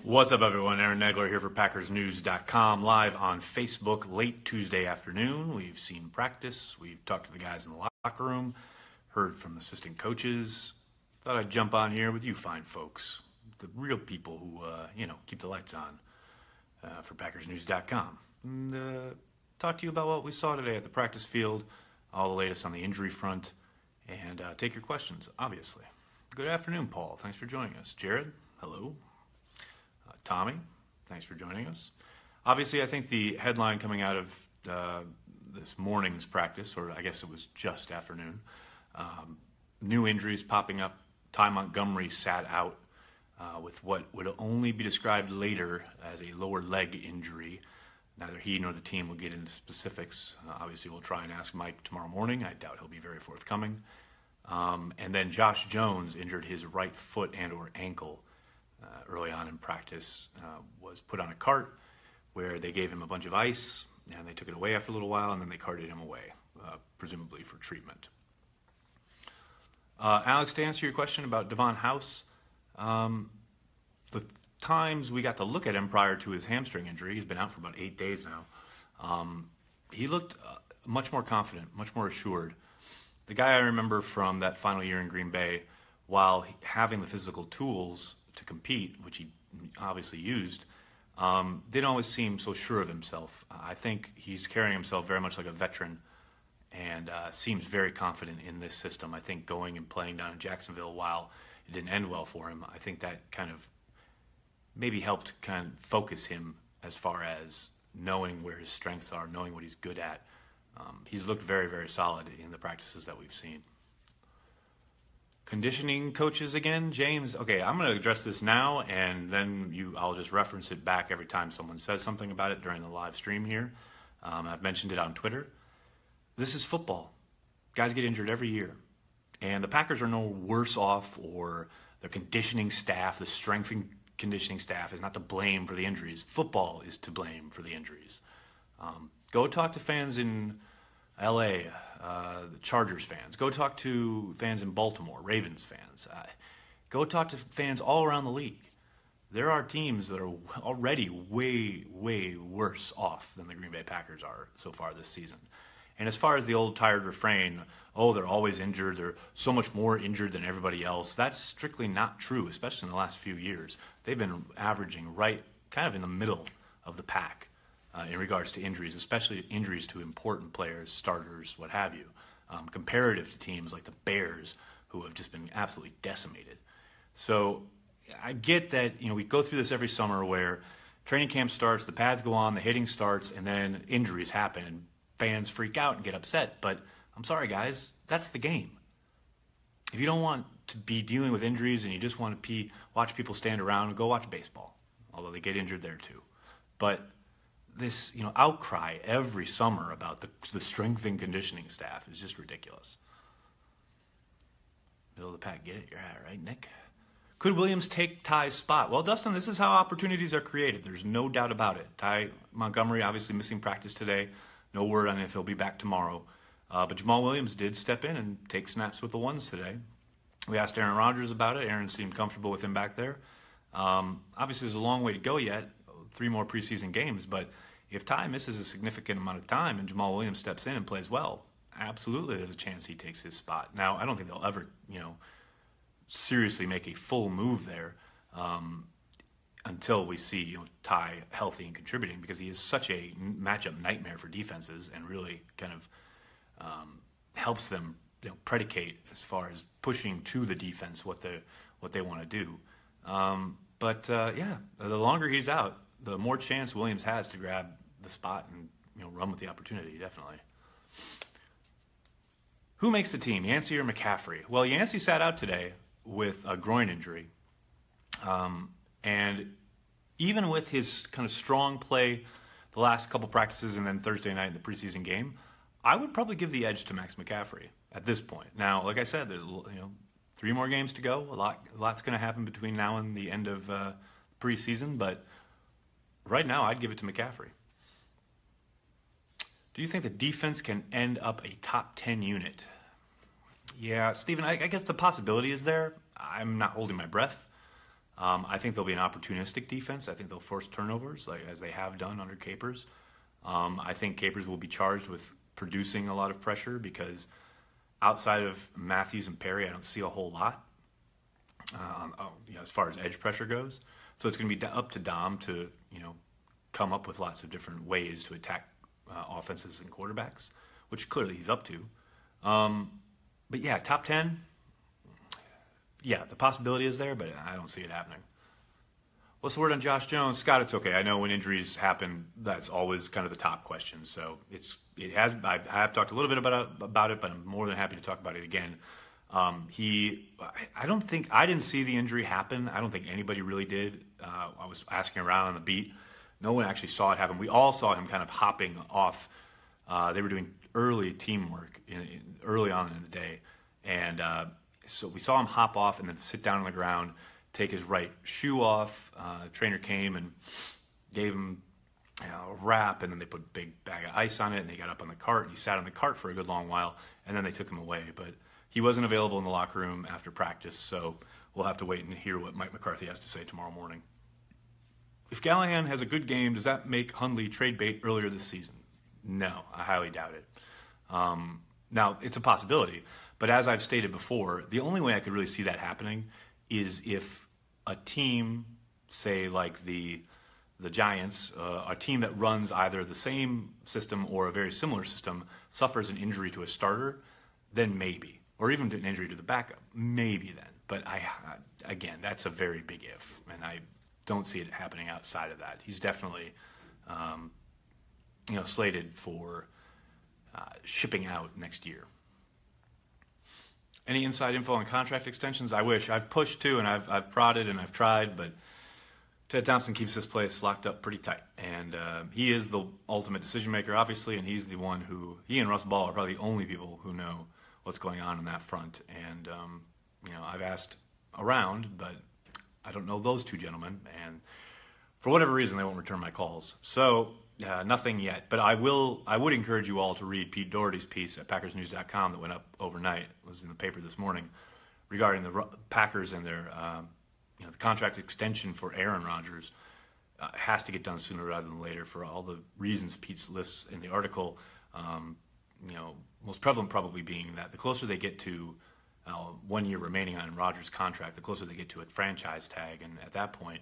What's up, everyone? Aaron Nagler here for PackersNews.com, live on Facebook late Tuesday afternoon. We've seen practice. We've talked to the guys in the locker room, heard from assistant coaches. Thought I'd jump on here with you fine folks, the real people who, keep the lights on for PackersNews.com. And talk to you about what we saw today at the practice field, all the latest on the injury front, and take your questions, obviously. Good afternoon, Paul. Thanks for joining us. Jared, hello. Tommy, thanks for joining us. Obviously, I think the headline coming out of this morning's practice, or I guess it was just afternoon, new injuries popping up. Ty Montgomery sat out with what would only be described later as a lower leg injury. Neither he nor the team will get into specifics. Obviously, we'll try and ask Mike tomorrow morning. I doubt he'll be very forthcoming. And then Josh Jones injured his right foot and or ankle early on in practice, was put on a cart where they gave him a bunch of ice and they took it away after a little while, and then they carted him away, presumably for treatment. Alex, to answer your question about Devon House, the times we got to look at him prior to his hamstring injury, he's been out for about 8 days now, he looked much more confident, much more assured. The guy I remember from that final year in Green Bay, while having the physical tools to compete, which he obviously used, didn't always seem so sure of himself. I think he's carrying himself very much like a veteran and seems very confident in this system. I think going and playing down in Jacksonville, while it didn't end well for him, I think that kind of maybe helped kind of focus him as far as knowing where his strengths are, knowing what he's good at. He's looked very, very solid in the practices that we've seen. Conditioning coaches again, James. Okay, I'm going to address this now, and then I'll just reference it back every time someone says something about it during the live stream here. I've mentioned it on Twitter. This is football. Guys get injured every year, and the Packers are no worse off, or the conditioning staff, the strength and conditioning staff is not to blame for the injuries. Football is to blame for the injuries. Go talk to fans in LA, the Chargers fans. Go talk to fans in Baltimore, Ravens fans. Go talk to fans all around the league. There are teams that are already way, way worse off than the Green Bay Packers are so far this season. And as far as the old tired refrain, oh, they're always injured, they're so much more injured than everybody else, that's strictly not true, especially in the last few years. They've been averaging right kind of in the middle of the pack in regards to injuries, especially injuries to important players, starters, what have you, comparative to teams like the Bears, who have just been absolutely decimated. So I get that, we go through this every summer where training camp starts, the pads go on, the hitting starts, and then injuries happen, and fans freak out and get upset. But I'm sorry, guys, that's the game. If you don't want to be dealing with injuries and you just want to watch people stand around, go watch baseball, although they get injured there too. But this, outcry every summer about the strength and conditioning staff is just ridiculous. Middle of the pack, get it? You're at, right, Nick? Could Williams take Ty's spot? Well, Dustin, this is how opportunities are created. There's no doubt about it. Ty Montgomery obviously missing practice today. No word on if he'll be back tomorrow. But Jamal Williams did step in and take snaps with the ones today. We asked Aaron Rodgers about it. Aaron seemed comfortable with him back there. Obviously, there's a long way to go yet. 3 more preseason games, but if Ty misses a significant amount of time and Jamal Williams steps in and plays well, absolutely there's a chance he takes his spot. Now, I don't think they'll ever, seriously make a full move there until we see Ty healthy and contributing, because he is such a matchup nightmare for defenses and really kind of helps them predicate as far as pushing to the defense what they want to do. The longer he's out, the more chance Williams has to grab the spot and run with the opportunity, definitely. Who makes the team, Yancey or McCaffrey? Well, Yancey sat out today with a groin injury. And even with his kind of strong play the last couple practices and then Thursday night in the preseason game, I would probably give the edge to Max McCaffrey at this point. Now, like I said, there's 3 more games to go. A lot's going to happen between now and the end of preseason, but right now I'd give it to McCaffrey. Do you think the defense can end up a top 10 unit? Yeah, Stephen, I guess the possibility is there. I'm not holding my breath. I think they'll be an opportunistic defense. I think they'll force turnovers, like as they have done under Capers. I think Capers will be charged with producing a lot of pressure because outside of Matthews and Perry, I don't see a whole lot as far as edge pressure goes. So it's going to be up to Dom to come up with lots of different ways to attack offenses and quarterbacks, which clearly he's up to. But yeah, top 10. Yeah, the possibility is there, but I don't see it happening. What's the word on Josh Jones? Scott, it's okay. I know when injuries happen, that's always kind of the top question. So I have talked a little bit about it, but I'm more than happy to talk about it again. I didn't see the injury happen. I don't think anybody really did. I was asking around on the beat. No one actually saw it happen. We all saw him kind of hopping off. They were doing early teamwork early on in the day. And so we saw him hop off and then sit down on the ground, take his right shoe off. The trainer came and gave him a wrap, and then they put a big bag of ice on it, and they got up on the cart, and he sat on the cart for a good long while, and then they took him away. But he wasn't available in the locker room after practice, so we'll have to wait and hear what Mike McCarthy has to say tomorrow morning. If Callahan has a good game, does that make Hundley trade bait earlier this season? No, I highly doubt it. Now, it's a possibility, but as I've stated before, the only way I could really see that happening is if a team, say like the Giants, a team that runs either the same system or a very similar system, suffers an injury to a starter, then maybe. Or even an injury to the backup, maybe then. But again, that's a very big if, and I don't see it happening outside of that. He's definitely, slated for shipping out next year. Any inside info on contract extensions? I wish. I've pushed too, and I've prodded and I've tried, but Ted Thompson keeps this place locked up pretty tight. And he is the ultimate decision maker, obviously, and he's the one he and Russ Ball are probably the only people who know what's going on that front. And, I've asked around, but I don't know those two gentlemen. And for whatever reason, they won't return my calls. So nothing yet. But I would encourage you all to read Pete Doherty's piece at PackersNews.com that went up overnight. It was in the paper this morning regarding the Packers and their the contract extension for Aaron Rodgers. Has to get done sooner rather than later for all the reasons Pete lists in the article. Most prevalent probably being that the closer they get to 1 year remaining on Rodgers' contract, the closer they get to a franchise tag, and at that point,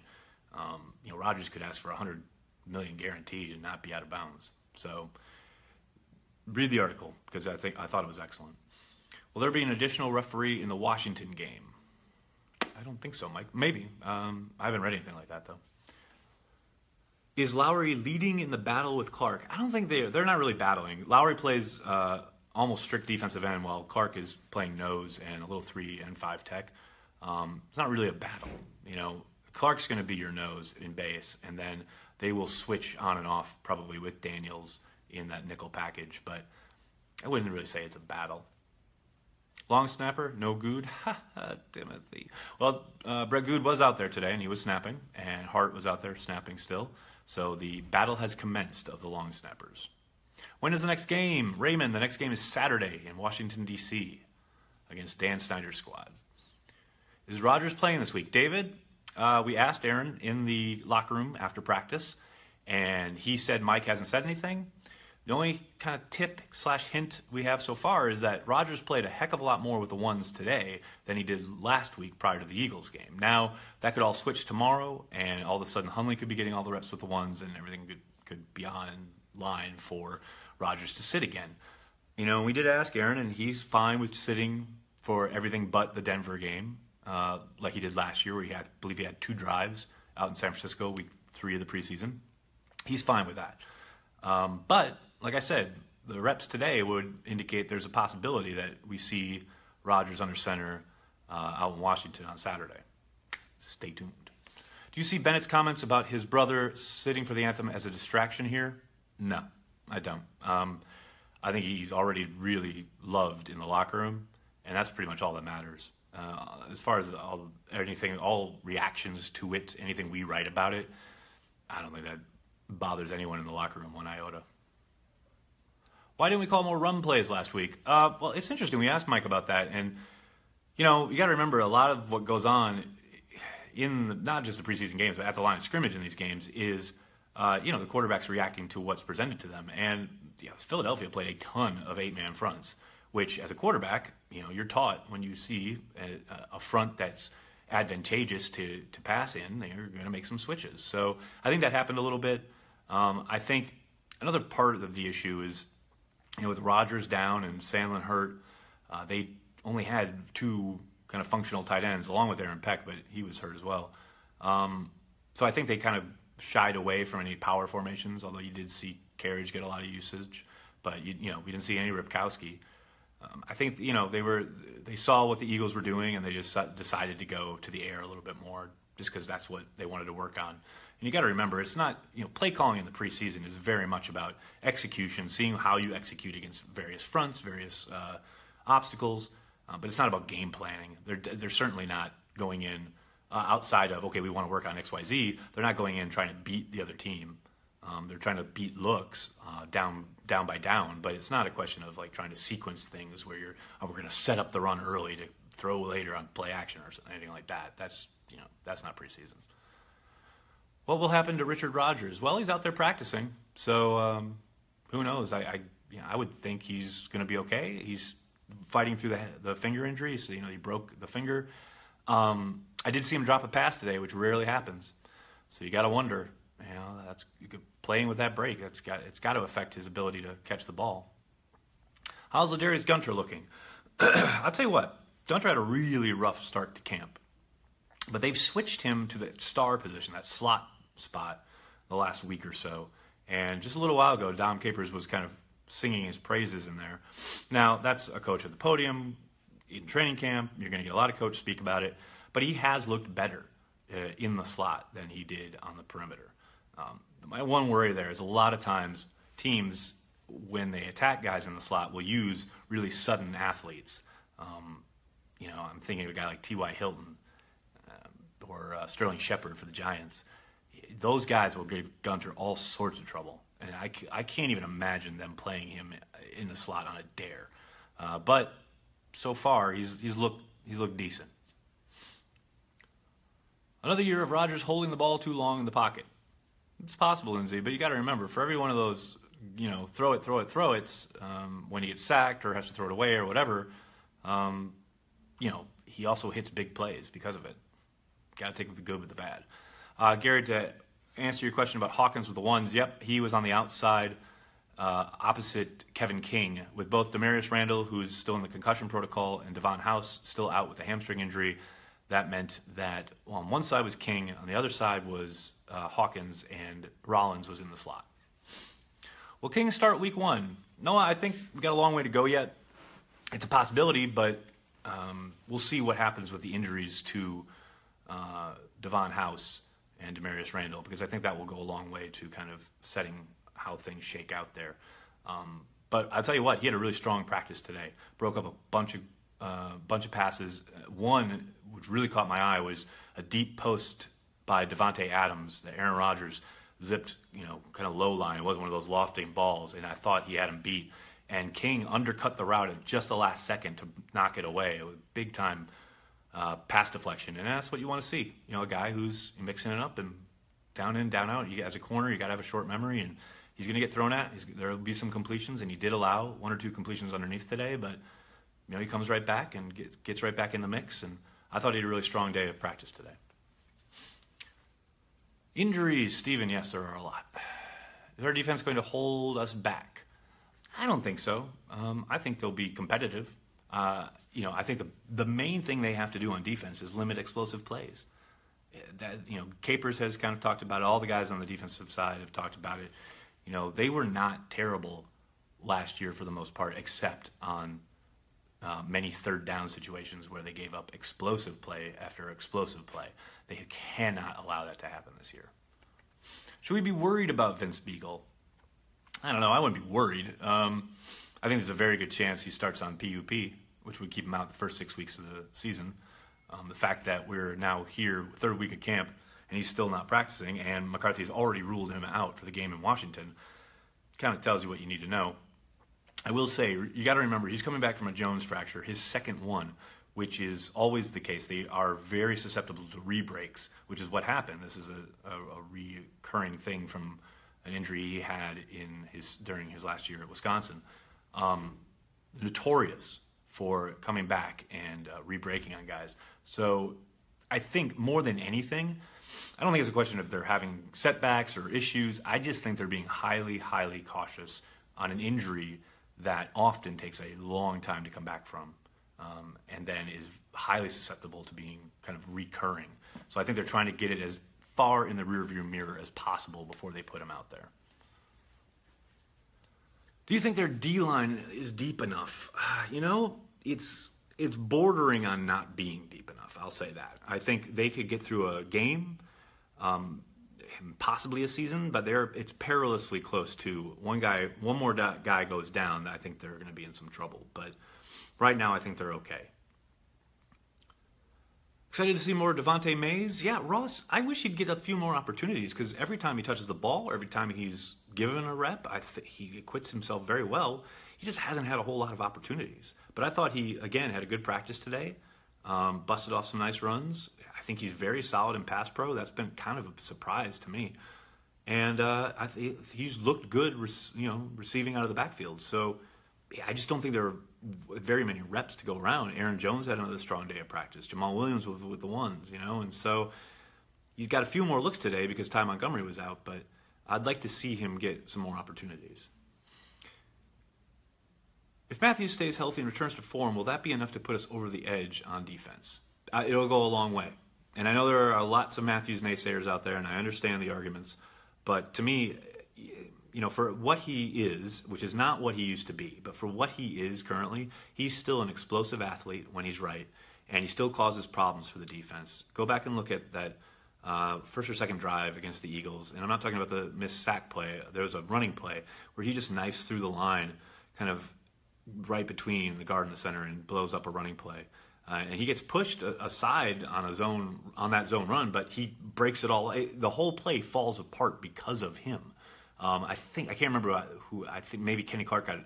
Rodgers could ask for $100 million guaranteed and not be out of bounds. So, read the article because I thought it was excellent. Will there be an additional referee in the Washington game? I don't think so, Mike. Maybe. I haven't read anything like that though. Is Lowry leading in the battle with Clark? I don't think they're not really battling. Lowry plays almost strict defensive end while Clark is playing nose and a little 3 and 5 tech. It's not really a battle. Clark's going to be your nose in base, and then they will switch on and off probably with Daniels in that nickel package, but I wouldn't really say it's a battle. Long snapper, no good. Ha ha, Timothy. Well, Brett Good was out there today, and he was snapping, and Hart was out there snapping still. So the battle has commenced of the long snappers. When is the next game? Raymond, the next game is Saturday in Washington, D.C. against Dan Snyder's squad. Is Rodgers playing this week? David, we asked Aaron in the locker room after practice, and he said Mike hasn't said anything. The only kind of tip/hint we have so far is that Rodgers played a heck of a lot more with the ones today than he did last week prior to the Eagles game. Now, that could all switch tomorrow, and all of a sudden Hundley could be getting all the reps with the ones, and everything could be on line for Rodgers to sit again. We did ask Aaron, and he's fine with sitting for everything but the Denver game, like he did last year, where I believe he had 2 drives out in San Francisco, week 3 of the preseason. He's fine with that. But like I said, the reps today would indicate there's a possibility that we see Rodgers under center out in Washington on Saturday. Stay tuned. Do you see Bennett's comments about his brother sitting for the anthem as a distraction here? No, I don't. I think he's already really loved in the locker room, and that's pretty much all that matters. As far as all reactions to it, anything we write about it, I don't think that bothers anyone in the locker room one iota. Why didn't we call more run plays last week? Well, it's interesting. We asked Mike about that, and you got to remember a lot of what goes on. not just the preseason games, but at the line of scrimmage in these games is, the quarterback's reacting to what's presented to them. And Philadelphia played a ton of 8-man fronts, which as a quarterback, you're taught when you see a front that's advantageous to pass in, you're going to make some switches. So I think that happened a little bit. I think another part of the issue is, with Rodgers down and Sandlin hurt, they only had 2 kind of functional tight ends, along with Aaron Peck, but he was hurt as well. So I think they kind of shied away from any power formations, although you did see Carriage get a lot of usage, but we didn't see any Ripkowski. I think they saw what the Eagles were doing, and they just decided to go to the air a little bit more, just because that's what they wanted to work on. And you got to remember, it's not play calling in the preseason is very much about execution, seeing how you execute against various fronts, various obstacles, but it's not about game planning. They're certainly not going in outside of, okay, we want to work on X, Y, Z. They're not going in trying to beat the other team. They're trying to beat looks down by down, but it's not a question of like trying to sequence things where we're going to set up the run early to throw later on play action or anything like that. That's not preseason. What will happen to Richard Rodgers? Well, he's out there practicing, so who knows? I would think he's going to be okay. He's fighting through the finger injury, so he broke the finger. I did see him drop a pass today, which rarely happens. So you got to wonder. That's playing with that break. It's got to affect his ability to catch the ball. How's Ladarius Gunter looking? I'll tell you what. Gunter had a really rough start to camp, but they've switched him to the star position, that slot spot, the last week or so. And just a little while ago, Dom Capers was kind of singing his praises in there. Now, that's a coach at the podium in training camp. You're going to get a lot of coaches speak about it, but he has looked better in the slot than he did on the perimeter. My one worry there is a lot of times teams, when they attack guys in the slot, will use really sudden athletes. I'm thinking of a guy like T.Y. Hilton or Sterling Shepard for the Giants. Those guys will give Gunter all sorts of trouble, and I can't even imagine them playing him in the slot on a dare. But so far, he's looked decent. Another year of Rodgers holding the ball too long in the pocket. It's possible, Lindsay, but you got to remember, for every one of those, throw it, when he gets sacked or has to throw it away or whatever, he also hits big plays because of it. Got to take the good with the bad. Gary, to answer your question about Hawkins with the ones, yep, he was on the outside opposite Kevin King with both Demarius Randall, who's still in the concussion protocol, and Devon House still out with a hamstring injury. That meant that on one side was King, on the other side was Hawkins, and Rollins was in the slot. Will King start week 1? No, I think we've got a long way to go yet. It's a possibility, but we'll see what happens with the injuries to Devon House and Demarius Randall, because I think that will go a long way to kind of setting how things shake out there. But I'll tell you what, he had a really strong practice today. Broke up a bunch of passes. One, which really caught my eye, was a deep post by Devontae Adams that Aaron Rodgers zipped, kind of low line. It wasn't one of those lofting balls, and I thought he had him beat. And King undercut the route at just the last second to knock it away. It was big time pass deflection, and that's what you want to see. A guy who's mixing it up and down in, down out. As a corner, you got to have a short memory, and he's going to get thrown at. There will be some completions, and he did allow 1 or 2 completions underneath today, but he comes right back and gets right back in the mix, and I thought he had a really strong day of practice today. Injuries, Steven, yes, there are a lot. Is our defense going to hold us back? I don't think so. I think they'll be competitive. I think the main thing they have to do on defense is limit explosive plays. Capers has kind of talked about it. All the guys on the defensive side have talked about it. They were not terrible last year for the most part, except on many third down situations where they gave up explosive play after explosive play. They cannot allow that to happen this year. Should we be worried about Vince Beagle? I don't know. I wouldn't be worried. I think there's a very good chance he starts on PUP, which would keep him out the first 6 weeks of the season. The fact that we're now here, third week of camp, and he's still not practicing, and McCarthy's already ruled him out for the game in Washington, kind of tells you what you need to know. I will say, you got to remember, he's coming back from a Jones fracture, his second one. which is always the case. They are very susceptible to re-breaks, which is what happened. This is a recurring thing from an injury he had during his last year at Wisconsin. Notorious for coming back and re-breaking on guys. So I think more than anything, I don't think it's a question of they're having setbacks or issues. I just think they're being highly, highly cautious on an injury that often takes a long time to come back from, and then is highly susceptible to being kind of recurring. So I think they're trying to get it as far in the rearview mirror as possible before they put him out there. Do you think their D-line is deep enough? It's bordering on not being deep enough. I'll say that. I think they could get through a game, possibly a season, but it's perilously close to one more guy goes down. I think they're going to be in some trouble. But right now, I think they're okay. Excited to see more Devontae Mays? Yeah, Ross, I wish he'd get a few more opportunities because every time he touches the ball, or every time he's given a rep, he acquits himself very well. He just hasn't had a whole lot of opportunities. But I thought he, again, had a good practice today, busted off some nice runs. I think he's very solid in pass pro. That's been kind of a surprise to me. And I think he's looked good, receiving out of the backfield. So I just don't think there are very many reps to go around. Aaron Jones had another strong day of practice. Jamal Williams with the ones, and so he's got a few more looks today because Ty Montgomery was out, but I'd like to see him get some more opportunities. If Matthews stays healthy and returns to form, will that be enough to put us over the edge on defense? It'll go a long way. And I know there are lots of Matthews naysayers out there, and I understand the arguments, but to me, for what he is, which is not what he used to be, but for what he is currently, he's still an explosive athlete when he's right, and he still causes problems for the defense. Go back and look at that first or second drive against the Eagles, and I'm not talking about the missed sack play. There was a running play where he just knifes through the line, kind of right between the guard and the center, and blows up a running play. And he gets pushed aside on that zone run, but he breaks it all. The whole play falls apart because of him. I can't remember who. I think maybe Kenny Clark got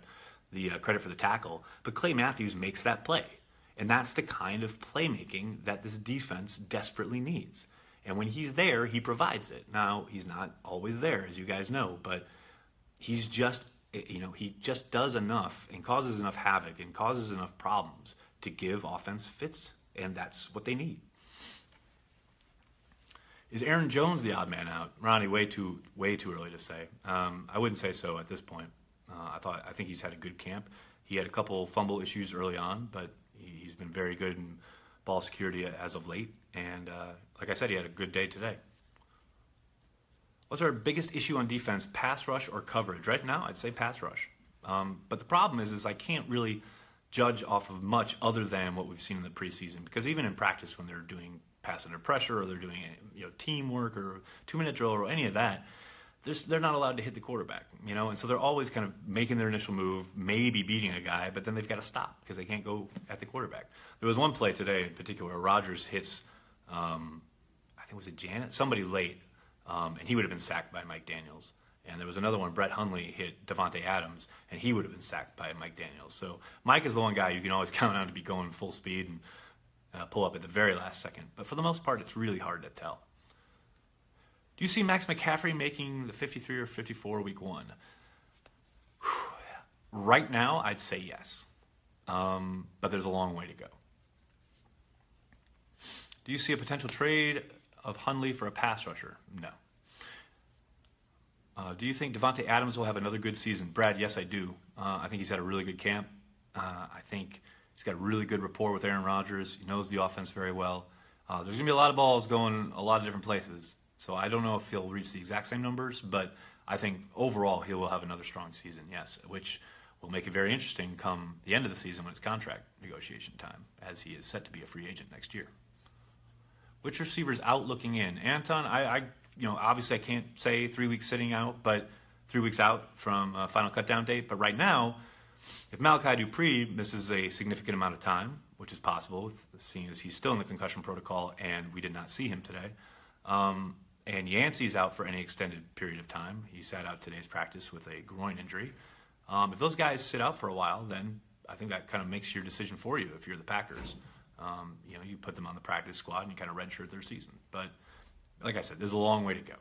the credit for the tackle, but Clay Matthews makes that play, and that's the kind of playmaking that this defense desperately needs. And when he's there, he provides it. Now he's not always there, as you guys know, but he's just he just does enough and causes enough havoc and causes enough problems to give offense fits, and that's what they need. Is Aaron Jones the odd man out? Ronnie, way too early to say. I wouldn't say so at this point. I think he's had a good camp. He had a couple fumble issues early on, but he's been very good in ball security as of late. And like I said, he had a good day today. What's our biggest issue on defense, pass rush or coverage? Right now, I'd say pass rush. But the problem is I can't really judge off of much other than what we've seen in the preseason, because even in practice when they're doing pass under pressure or they're doing teamwork or 2-minute drill or any of that, they're not allowed to hit the quarterback, and so they're always kind of making their initial move, maybe beating a guy, but then they've got to stop because they can't go at the quarterback. There was one play today in particular where Rodgers hits, I think was it Janet, somebody late, and he would have been sacked by Mike Daniels. And there was another one, Brett Hundley hit Devontae Adams, and he would have been sacked by Mike Daniels. So Mike is the one guy you can always count on to be going full speed and pull up at the very last second. But for the most part, it's really hard to tell. Do you see Max McCaffrey making the 53 or 54 week one? Right now, I'd say yes. But there's a long way to go. Do you see a potential trade of Hundley for a pass rusher? No. Do you think Devontae Adams will have another good season? Brad, yes, I do. I think he's had a really good camp. I think he's got a really good rapport with Aaron Rodgers. He knows the offense very well. There's going to be a lot of balls going a lot of different places. So I don't know if he'll reach the exact same numbers, but I think overall he will have another strong season, yes, which will make it very interesting come the end of the season when it's contract negotiation time, as he is set to be a free agent next year. Which receivers out looking in? Anton, obviously I can't say 3 weeks sitting out, but 3 weeks out from final cutdown date. But right now, if Malachi Dupre misses a significant amount of time, which is possible, seeing as he's still in the concussion protocol and we did not see him today, and Yancey's out for any extended period of time. He sat out today's practice with a groin injury. If those guys sit out for a while, then I think that kind of makes your decision for you if you're the Packers. You put them on the practice squad and you kind of redshirt their season. But like I said, there's a long way to go.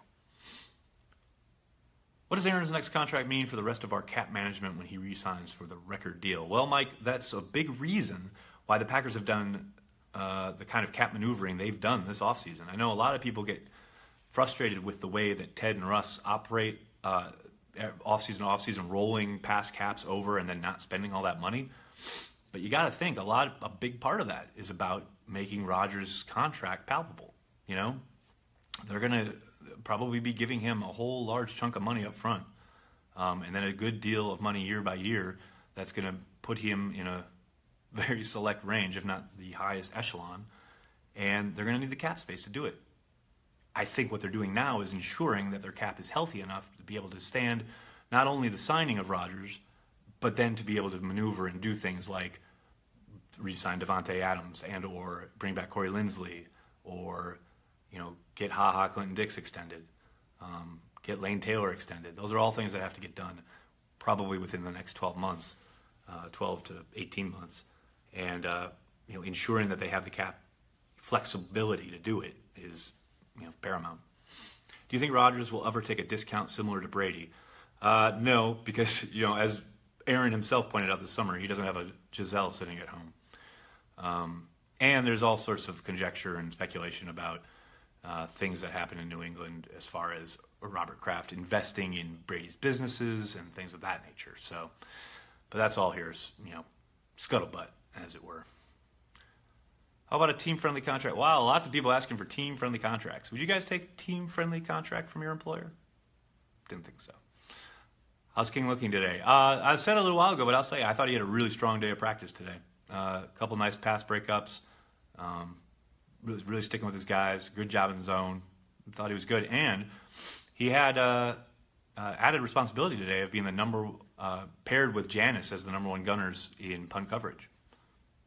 What does Aaron's next contract mean for the rest of our cap management when he re-signs for the record deal? Well, Mike, that's a big reason why the Packers have done the kind of cap maneuvering they've done this offseason. I know a lot of people get frustrated with the way that Ted and Russ operate offseason to offseason, rolling past caps over and then not spending all that money. But you got to think a big part of that is about making Rodgers' contract palpable. They're going to probably be giving him a whole large chunk of money up front, and then a good deal of money year by year that's going to put him in a very select range, if not the highest echelon, and they're going to need the cap space to do it. I think what they're doing now is ensuring that their cap is healthy enough to be able to stand not only the signing of Rodgers, but then to be able to maneuver and do things like re-sign Devontae Adams and or bring back Corey Linsley, or get Clinton Dix extended, get Lane Taylor extended. Those are all things that have to get done probably within the next 12 months, 12 to 18 months. And ensuring that they have the cap flexibility to do it is paramount. Do you think Rodgers will ever take a discount similar to Brady? No, because as Aaron himself pointed out this summer, he doesn't have a Giselle sitting at home. And there's all sorts of conjecture and speculation about things that happen in New England as far as Robert Kraft investing in Brady's businesses and things of that nature. So, but that's all here's scuttlebutt, as it were. How about a team-friendly contract? Wow, lots of people asking for team-friendly contracts. Would you guys take a team-friendly contract from your employer? Didn't think so. How's King looking today? I said a little while ago, but I'll say I thought he had a really strong day of practice today. A couple nice pass breakups. Really sticking with his guys. Good job in zone. Thought he was good. And he had added responsibility today of being the paired with Janis as the number one gunners in punt coverage.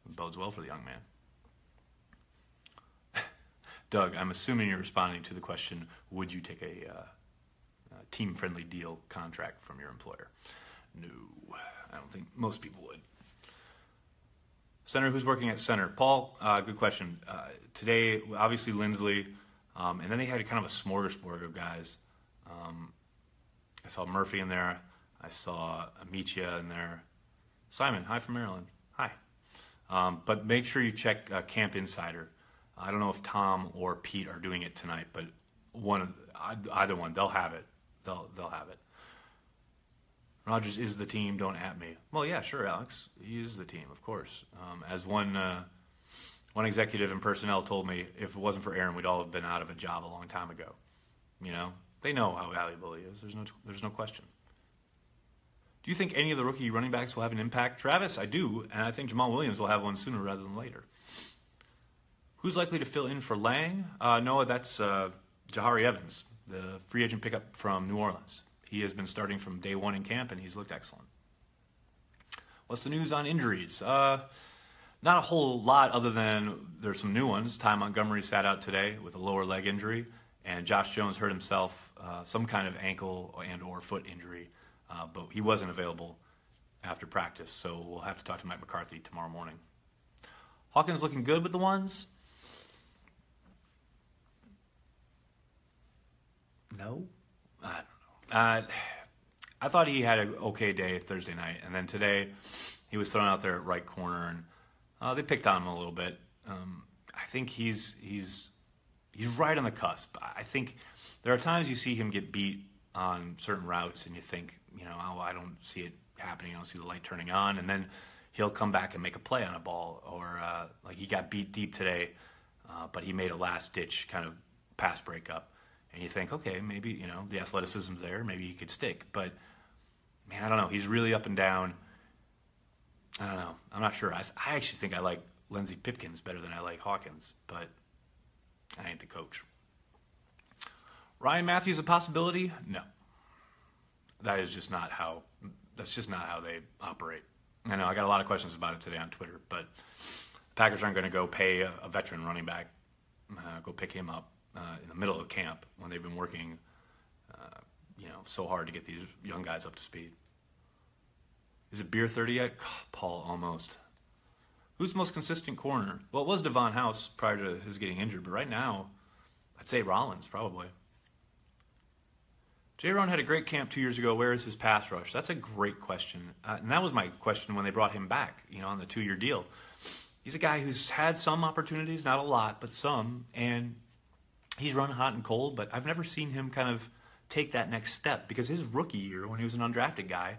It bodes well for the young man. Doug, I'm assuming you're responding to the question, would you take a team-friendly deal contract from your employer? No, I don't think most people would. Center, who's working at center? Paul, good question. Today, obviously Linsley, and then they had kind of a smorgasbord of guys. I saw Murphy in there. I saw Amicia in there. Simon, hi from Maryland. Hi. But make sure you check Camp Insider. I don't know if Tom or Pete are doing it tonight, but either one, they'll have it. They'll have it. Rodgers is the team, don't at me. Well, yeah, sure, Alex. He is the team, of course. As one executive in personnel told me, if it wasn't for Aaron, we'd all have been out of a job a long time ago. They know how valuable he is. There's no question. Do you think any of the rookie running backs will have an impact? Travis, I do, and I think Jamal Williams will have one sooner rather than later. Who's likely to fill in for Lang? Noah, that's Jahari Evans, the free agent pickup from New Orleans. He has been starting from day one in camp, and he's looked excellent. What's the news on injuries? Not a whole lot other than there's some new ones. Ty Montgomery sat out today with a lower leg injury, and Josh Jones hurt himself some kind of ankle and or foot injury, but he wasn't available after practice, so we'll have to talk to Mike McCarthy tomorrow morning. Hawkins looking good with the ones? No? I don't know. I thought he had an okay day Thursday night, and then today he was thrown out there at right corner, and they picked on him a little bit. I think he's right on the cusp. I think there are times you see him get beat on certain routes, and you think, I don't see it happening. I don't see the light turning on, and then he'll come back and make a play on a ball, or like he got beat deep today, but he made a last-ditch kind of pass breakup. And you think, okay, maybe, the athleticism's there. Maybe he could stick. But, man, I don't know. He's really up and down. I don't know. I'm not sure. I actually think I like Lindsey Pipkins better than I like Hawkins. But I ain't the coach. Ryan Matthews a possibility? No. That's just not how they operate. I know I got a lot of questions about it today on Twitter. But the Packers aren't going to go pay a veteran running back, go pick him up in the middle of camp when they've been working, so hard to get these young guys up to speed. Is it beer 30 yet? Paul, almost. Who's the most consistent corner? Well, it was Devon House prior to his getting injured, but right now, I'd say Rollins, probably. J-Ron had a great camp 2 years ago. Where is his pass rush? That's a great question. And that was my question when they brought him back, on the 2-year deal. He's a guy who's had some opportunities, not a lot, but some, and he's run hot and cold, but I've never seen him kind of take that next step, because his rookie year, when he was an undrafted guy,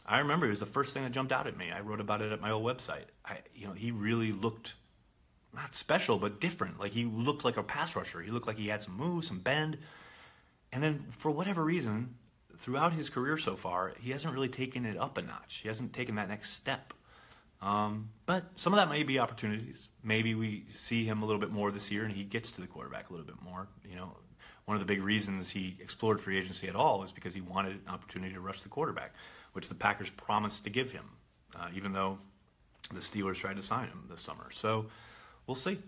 I remember it was the first thing that jumped out at me. I wrote about it at my old website. He really looked not special, but different. Like, he looked like a pass rusher. He looked like he had some moves, some bend. And then, for whatever reason, throughout his career so far, he hasn't really taken it up a notch. He hasn't taken that next step. But some of that may be opportunities. Maybe we see him a little bit more this year and he gets to the quarterback a little bit more. One of the big reasons he explored free agency at all was because he wanted an opportunity to rush the quarterback, which the Packers promised to give him, even though the Steelers tried to sign him this summer. So we'll see.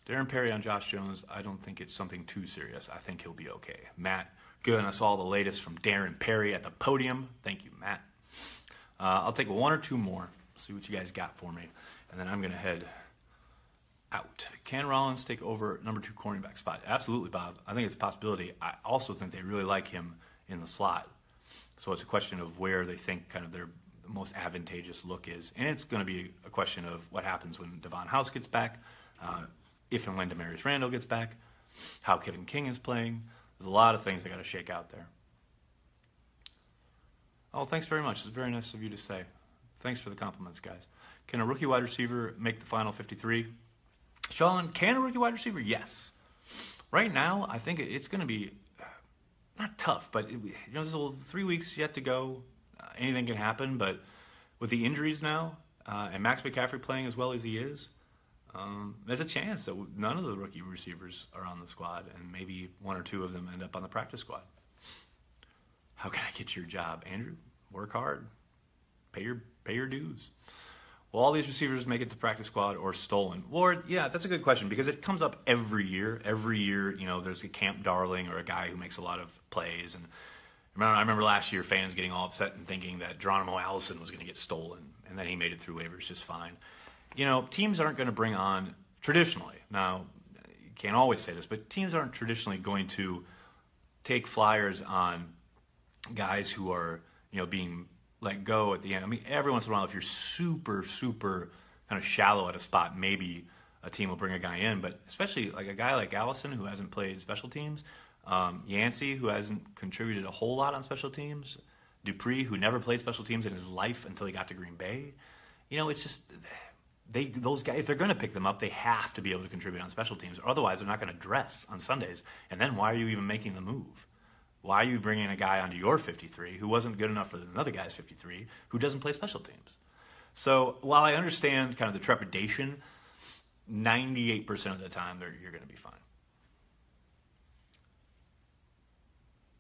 Darren Perry on Josh Jones, I don't think it's something too serious. I think he'll be okay. Matt giving us all the latest from Darren Perry at the podium. Thank you, Matt. I'll take one or two more, see what you guys got for me, and then I'm going to head out. Can Rollins take over number 2 cornerback spot? Absolutely, Bob. I think it's a possibility. I also think they really like him in the slot. So it's a question of where they think kind of their most advantageous look is. And it's going to be a question of what happens when Devon House gets back, if and when Demarius Randall gets back, how Kevin King is playing. There's a lot of things that got to shake out there. Oh, thanks very much. It's very nice of you to say. Thanks for the compliments, guys. Can a rookie wide receiver make the final 53? Sean, can a rookie wide receiver? Yes. Right now, I think it's going to be not tough, but there's 3 weeks yet to go. Anything can happen, but with the injuries now and Max McCaffrey playing as well as he is, there's a chance that none of the rookie receivers are on the squad, and maybe 1 or 2 of them end up on the practice squad. How can I get your job, Andrew? Work hard, pay your dues. Will all these receivers make it to practice squad or stolen? Ward, yeah, that's a good question, because it comes up every year. Every year, there's a camp darling or a guy who makes a lot of plays. And I remember last year fans getting all upset and thinking that Geronimo Allison was going to get stolen, and then he made it through waivers just fine. Teams aren't going to bring on, traditionally, now, you can't always say this, but teams aren't traditionally going to take flyers on guys who are, being let go at the end. I mean, every once in a while, if you're super, super kind of shallow at a spot, maybe a team will bring a guy in. But especially like a guy like Allison, who hasn't played special teams, Yancey, who hasn't contributed a whole lot on special teams, Dupree, who never played special teams in his life until he got to Green Bay. It's just those guys, if they're going to pick them up, they have to be able to contribute on special teams. Otherwise, they're not going to dress on Sundays. And then why are you even making the move? Why are you bringing a guy onto your 53 who wasn't good enough for another guy's 53 who doesn't play special teams? So while I understand kind of the trepidation, 98% of the time you're going to be fine.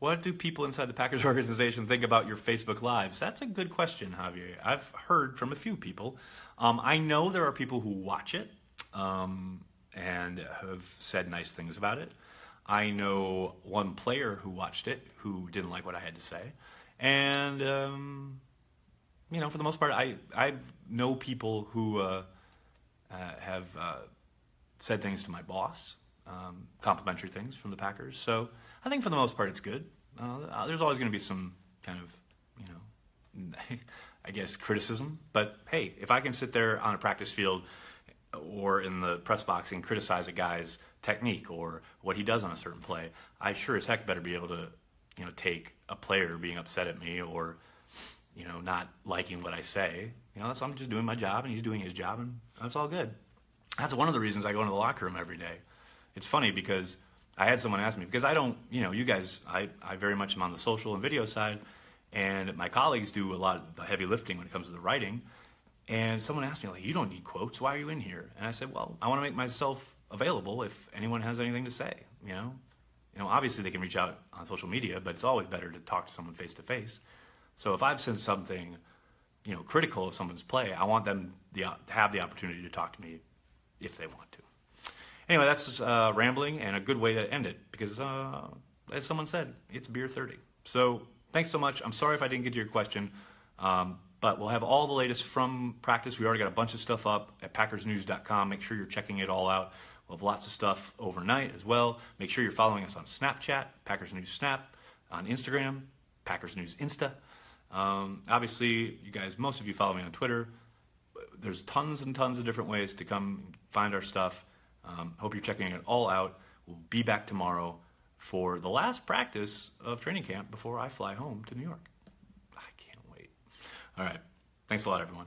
What do people inside the Packers organization think about your Facebook Lives? That's a good question, Javier. I've heard from a few people. I know there are people who watch it and have said nice things about it. I know one player who watched it who didn't like what I had to say. And, for the most part, I know people who have said things to my boss, complimentary things from the Packers. So I think for the most part it's good. There's always going to be some kind of, I guess, criticism. But, hey, if I can sit there on a practice field or in the press box and criticize a guy's technique or what he does on a certain play, I sure as heck better be able to, take a player being upset at me or, not liking what I say. So I'm just doing my job and he's doing his job, and that's all good. That's one of the reasons I go into the locker room every day. It's funny because I had someone ask me, because I don't, you guys, I very much am on the social and video side, and my colleagues do a lot of the heavy lifting when it comes to the writing. And someone asked me, like, you don't need quotes. Why are you in here? And I said, well, I want to make myself available if anyone has anything to say, Obviously they can reach out on social media, but it's always better to talk to someone face to face. So if I've said something, critical of someone's play, I want them to have the opportunity to talk to me if they want to. Anyway, that's rambling and a good way to end it because, as someone said, it's beer 30. So thanks so much. I'm sorry if I didn't get to your question. But we'll have all the latest from practice. We already got a bunch of stuff up at packersnews.com. Make sure you're checking it all out. We'll have lots of stuff overnight as well. Make sure you're following us on Snapchat, Packers News Snap, on Instagram, Packers News Insta. Obviously, you guys, most of you follow me on Twitter. There's tons and tons of different ways to come find our stuff. Hope you're checking it all out. We'll be back tomorrow for the last practice of training camp before I fly home to New York. I can't wait. All right. Thanks a lot, everyone.